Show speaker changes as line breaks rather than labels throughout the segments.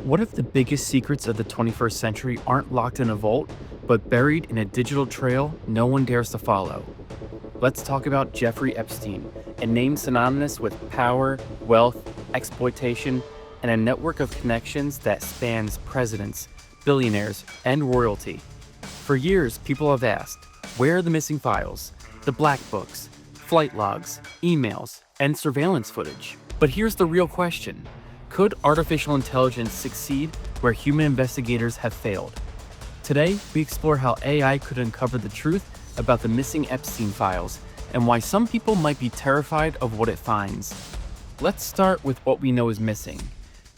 What if the biggest secrets of the 21st century aren't locked in a vault, but buried in a digital trail no one dares to follow? Let's talk about Jeffrey Epstein, a name synonymous with power, wealth, exploitation, and a network of connections that spans presidents, billionaires, and royalty. For years, people have asked, where are the missing files? The black books, flight logs, emails, and surveillance footage. But here's the real question. Could artificial intelligence succeed where human investigators have failed? Today, we explore how AI could uncover the truth about the missing Epstein files and why some people might be terrified of what it finds. Let's start with what we know is missing.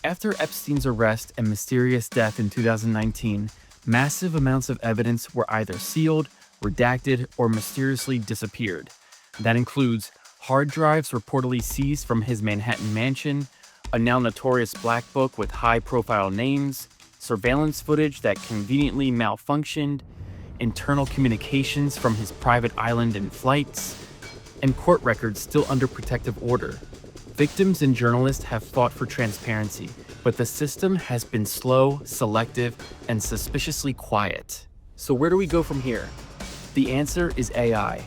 After Epstein's arrest and mysterious death in 2019, massive amounts of evidence were either sealed, redacted, or mysteriously disappeared. That includes hard drives reportedly seized from his Manhattan mansion, a now notorious black book with high-profile names, surveillance footage that conveniently malfunctioned, internal communications from his private island and flights, and court records still under protective order. Victims and journalists have fought for transparency, but the system has been slow, selective, and suspiciously quiet. So where do we go from here? The answer is AI.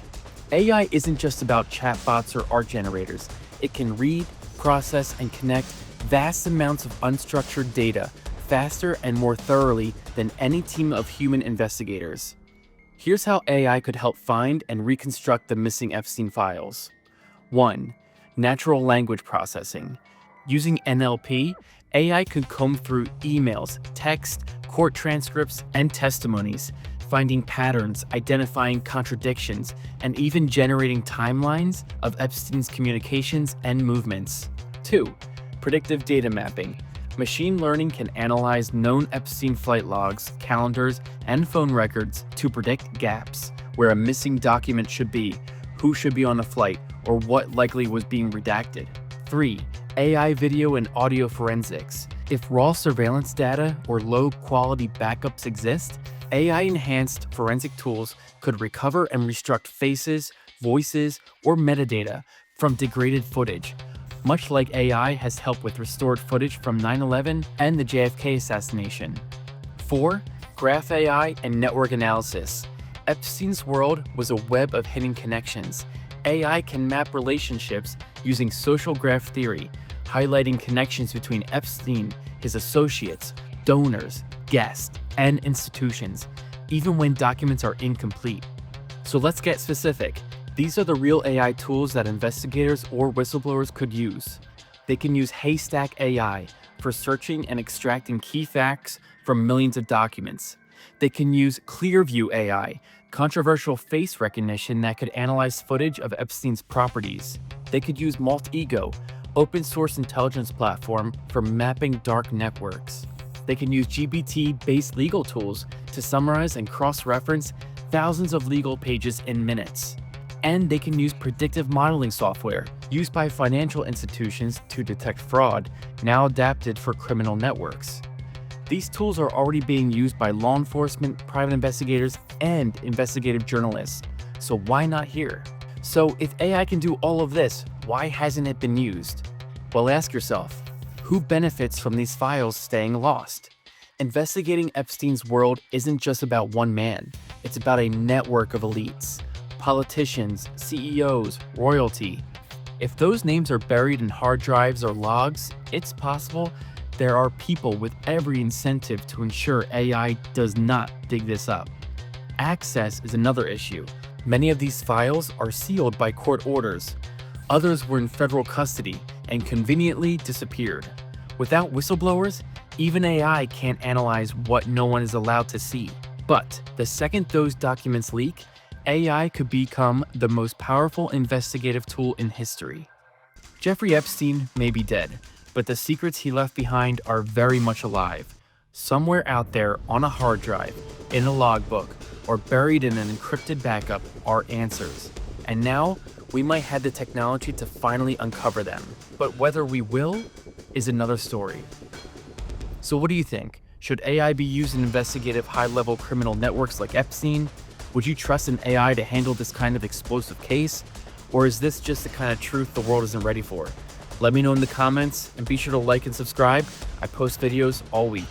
AI isn't just about chatbots or art generators. It can read, process, and connect vast amounts of unstructured data faster and more thoroughly than any team of human investigators. Here's how AI could help find and reconstruct the missing Epstein files. 1. Natural language processing. Using NLP, AI could comb through emails, text, court transcripts, and testimonies, finding patterns, identifying contradictions, and even generating timelines of Epstein's communications and movements. 2. Predictive data mapping. Machine learning can analyze known Epstein flight logs, calendars, and phone records to predict gaps, where a missing document should be, who should be on a flight, or what likely was being redacted. 3. AI video and audio forensics. If raw surveillance data or low-quality backups exist, AI-enhanced forensic tools could recover and reconstruct faces, voices, or metadata from degraded footage, much like AI has helped with restored footage from 9/11 and the JFK assassination. 4. Graph AI and network analysis. Epstein's world was a web of hidden connections. AI can map relationships using social graph theory, highlighting connections between Epstein, his associates, donors, guests, and institutions, even when documents are incomplete. So let's get specific. These are the real AI tools that investigators or whistleblowers could use. They can use Haystack AI for searching and extracting key facts from millions of documents. They can use Clearview AI, controversial face recognition that could analyze footage of Epstein's properties. They could use Maltego, open source intelligence platform for mapping dark networks. They can use GPT-based legal tools to summarize and cross-reference thousands of legal pages in minutes. And they can use predictive modeling software used by financial institutions to detect fraud, now adapted for criminal networks. These tools are already being used by law enforcement, private investigators, and investigative journalists. So why not here? So if AI can do all of this, why hasn't it been used? Well, ask yourself, who benefits from these files staying lost? Investigating Epstein's world isn't just about one man. It's about a network of elites, politicians, CEOs, royalty. If those names are buried in hard drives or logs, it's possible there are people with every incentive to ensure AI does not dig this up. Access is another issue. Many of these files are sealed by court orders. Others were in federal custody and conveniently disappeared. Without whistleblowers, even AI can't analyze what no one is allowed to see. But the second those documents leak, AI could become the most powerful investigative tool in history. Jeffrey Epstein may be dead, but the secrets he left behind are very much alive. Somewhere out there on a hard drive, in a logbook, or buried in an encrypted backup are answers. And now, we might have the technology to finally uncover them. But whether we will is another story. So what do you think? Should AI be used in investigative high-level criminal networks like Epstein? Would you trust an AI to handle this kind of explosive case? Or is this just the kind of truth the world isn't ready for? Let me know in the comments and be sure to like and subscribe. I post videos all week.